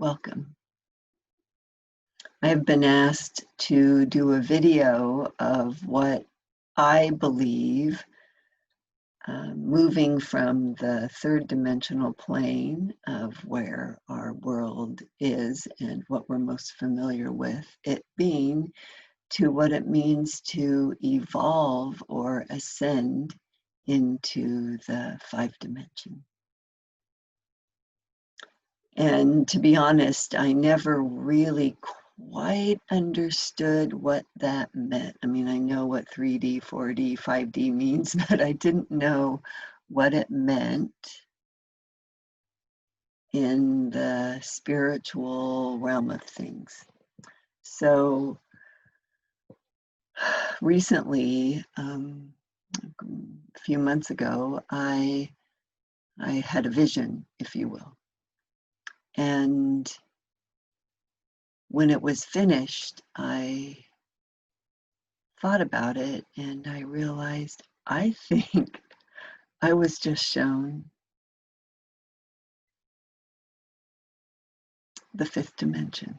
Welcome. I have been asked to do a video of what I believe moving from the third dimensional plane of where our world is and what we're most familiar with it being to what it means to evolve or ascend into the 5 dimension. And to be honest, I never really quite understood what that meant. I mean, I know what 3D, 4D, 5D means, but I didn't know what it meant in the spiritual realm of things. So recently, a few months ago, I had a vision, if you will. And when it was finished, I thought about it and I realized I think I was just shown the 5th dimension.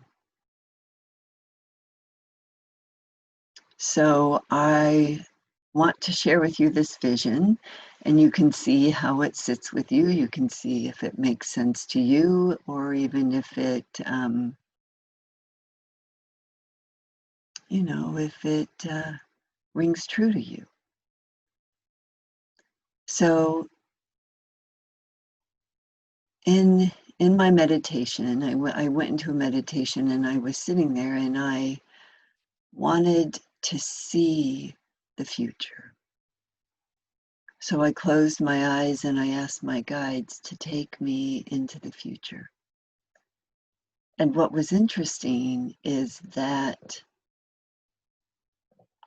So I want to share with you this vision, and you can see how it sits with you. You can see if it makes sense to you, or even if it, if it rings true to you. So in my meditation, I went into a meditation and I was sitting there and I wanted to see the future. So I closed my eyes and I asked my guides to take me into the future. And what was interesting is that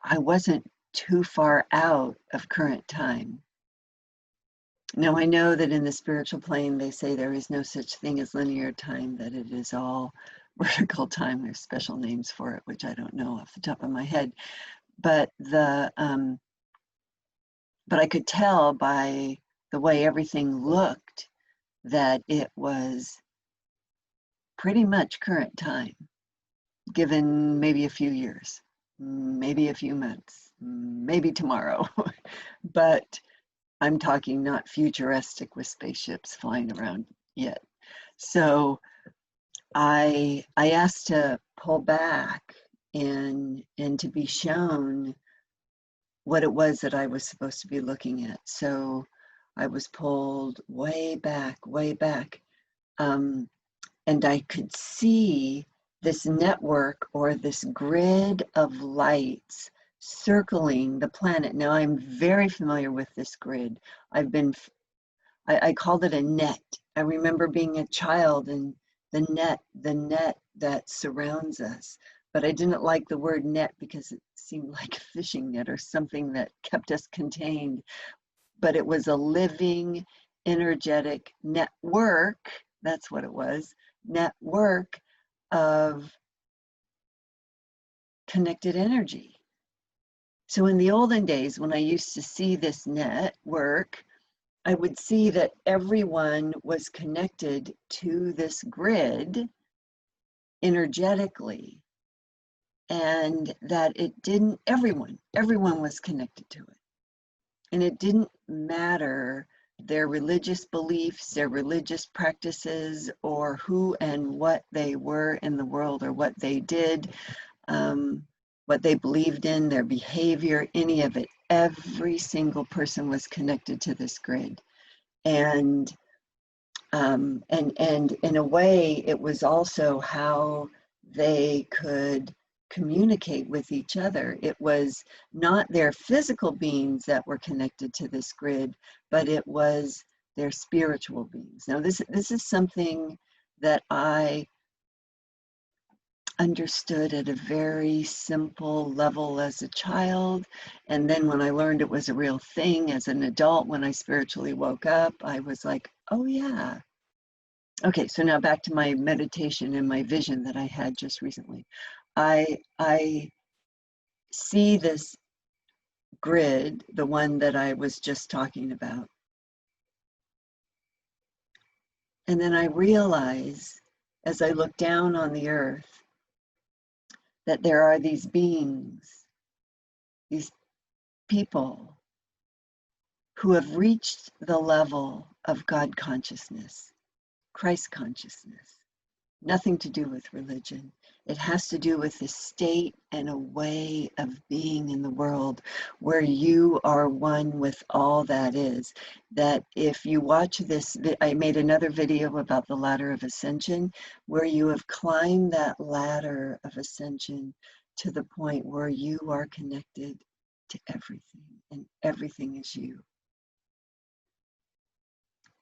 I wasn't too far out of current time. Now, I know that in the spiritual plane, they say there is no such thing as linear time, that it is all vertical time. There's special names for it, which I don't know off the top of my head. But but I could tell by the way everything looked that it was pretty much current time, given maybe a few years, maybe a few months, maybe tomorrow. But I'm talking not futuristic with spaceships flying around yet. So I asked to pull back and to be shown what it was that I was supposed to be looking at. So I was pulled way back, and I could see this network or this grid of lights circling the planet. Now, I'm very familiar with this grid. I called it a net. I remember being a child and the net that surrounds us. But I didn't like the word net because it seemed like a fishing net or something that kept us contained. But it was a living, energetic network. That's what it was. Network of connected energy. So in the olden days, when I used to see this network, I would see that everyone was connected to this grid energetically, and that it didn't, everyone was connected to it. And it didn't matter their religious beliefs, their religious practices, or who and what they were in the world, or what they did, what they believed in, their behavior, any of it. Every single person was connected to this grid. And in a way, it was also how they could communicate with each other. It was not their physical beings that were connected to this grid, but it was their spiritual beings. Now, this is something that I understood at a very simple level as a child. And then when I learned it was a real thing as an adult, when I spiritually woke up, I was like, oh yeah. Okay, so now back to my meditation and my vision that I had just recently. I see this grid, the one that I was just talking about. And then I realize as I look down on the earth, that there are these beings, these people who have reached the level of God consciousness, Christ consciousness. Nothing to do with religion. It has to do with a state and a way of being in the world where you are one with all that is. That if you watch this, I made another video about the ladder of ascension, where you have climbed that ladder of ascension to the point where you are connected to everything, and everything is you.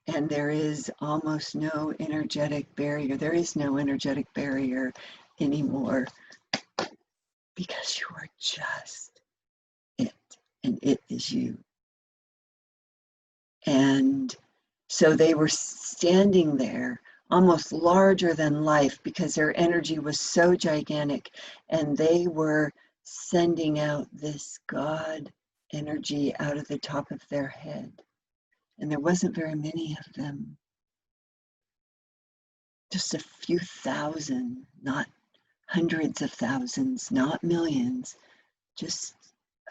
And there is almost no energetic barrier. There is no energetic barrier anymore, because you are just it, and it is you. And so they were standing there, almost larger than life, because their energy was so gigantic, and they were sending out this God energy out of the top of their head. And there wasn't very many of them. Just a few thousand, not hundreds of thousands, not millions, just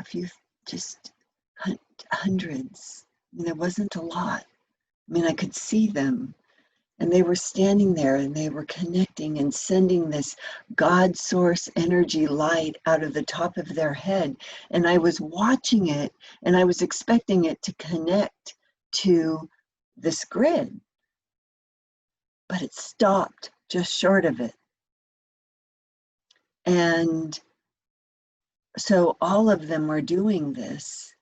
a few, just hundreds. I mean, there wasn't a lot. I mean, I could see them, and they were standing there, and they were connecting and sending this God source energy light out of the top of their head. And I was watching it, and I was expecting it to connect to this grid, but it stopped just short of it. And so all of them were doing this,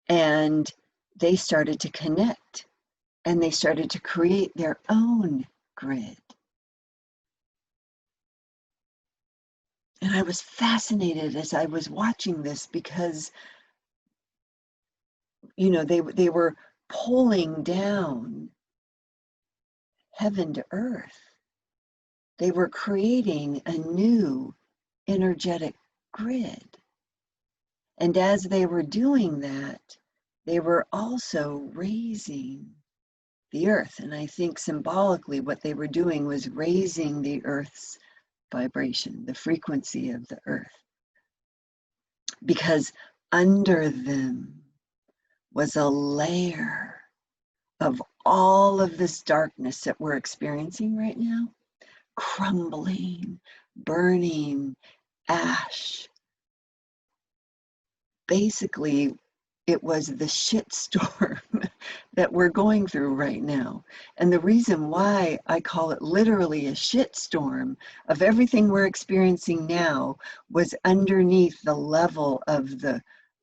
and they started to connect, and they started to create their own grid. And I was fascinated as I was watching this, because, you know, they were pulling down heaven to earth. They were creating a new energetic grid. And as they were doing that, they were also raising the earth. And I think symbolically what they were doing was raising the earth's vibration, the frequency of the earth. Because under them was a layer of all of this darkness that we're experiencing right now, crumbling, burning, ash. Basically, it was the shitstorm that we're going through right now. And the reason why I call it literally a shitstorm of everything we're experiencing now was underneath the level of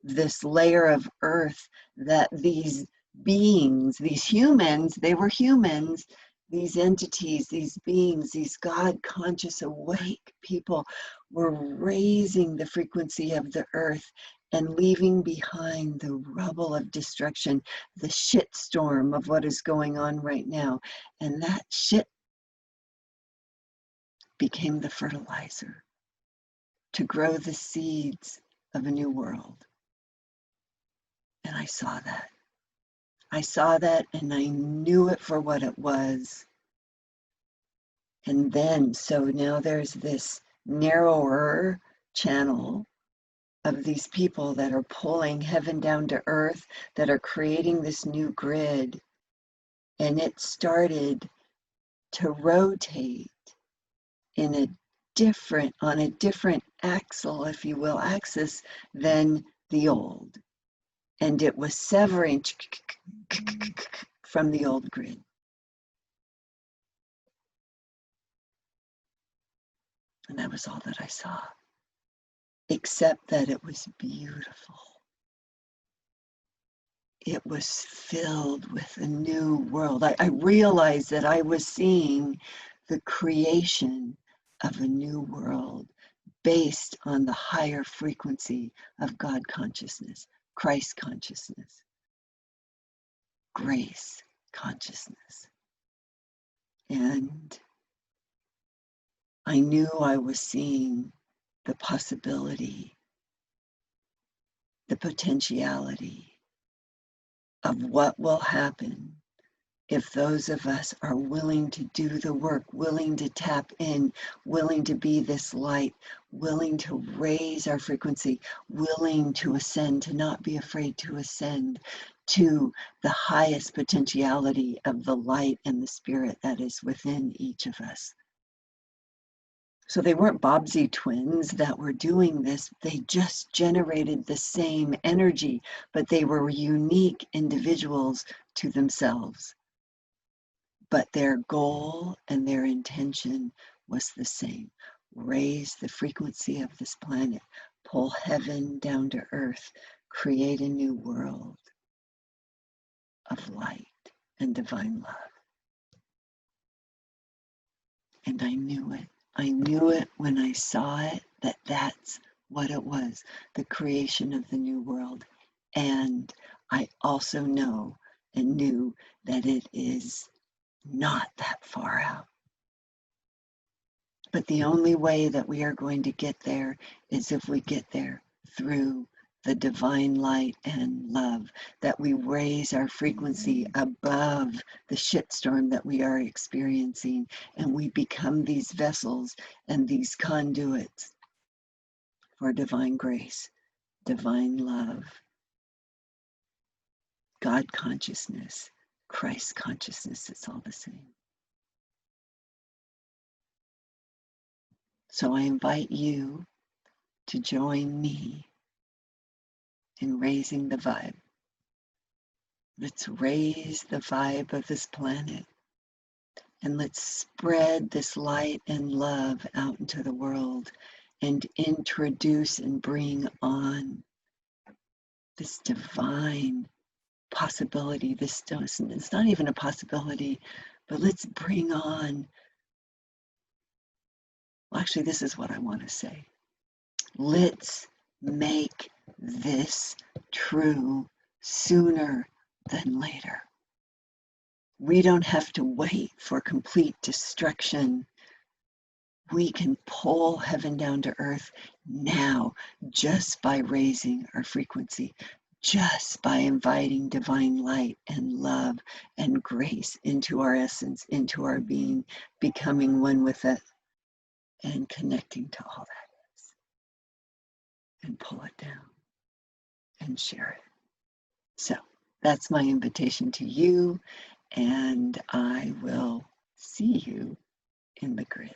this layer of earth that these beings, these humans, they were humans, these entities, these beings, these God conscious awake people were raising the frequency of the earth and leaving behind the rubble of destruction, the shit storm of what is going on right now. And that shit became the fertilizer to grow the seeds of a new world. And I saw that. I saw that, and I knew it for what it was. And then, so now there's this narrower channel of these people that are pulling heaven down to earth, that are creating this new grid. And it started to rotate in a different, on a different axle, if you will, axis than the old. And it was severing from the old grid. And that was all that I saw, except that it was beautiful. It was filled with a new world. I realized that I was seeing the creation of a new world based on the higher frequency of God consciousness, Christ consciousness, grace consciousness. And I knew I was seeing the possibility, the potentiality of what will happen if those of us are willing to do the work, willing to tap in, willing to be this light, willing to raise our frequency, willing to ascend, to not be afraid to ascend to the highest potentiality of the light and the spirit that is within each of us. So they weren't Bobbsey twins that were doing this. They just generated the same energy, but they were unique individuals to themselves. But their goal and their intention was the same. Raise the frequency of this planet, pull heaven down to earth, create a new world of light and divine love. And I knew it. I knew it when I saw it, that that's what it was, the creation of the new world. And I also know and knew that it is not that far out. But the only way that we are going to get there is if we get there through the divine light and love, that we raise our frequency above the shitstorm that we are experiencing, and we become these vessels and these conduits for divine grace, divine love, God consciousness, Christ consciousness. It's all the same. So I invite you to join me in raising the vibe. Let's raise the vibe of this planet, and let's spread this light and love out into the world and introduce and bring on this divine possibility. It's not even a possibility, but let's bring on, well, actually, this is what I want to say. Let's make this true sooner than later. We don't have to wait for complete destruction. We can pull heaven down to earth now just by raising our frequency, just by inviting divine light and love and grace into our essence, into our being, becoming one with it, and connecting to all that is. And pull it down and share it. So that's my invitation to you, and I will see you in the grid.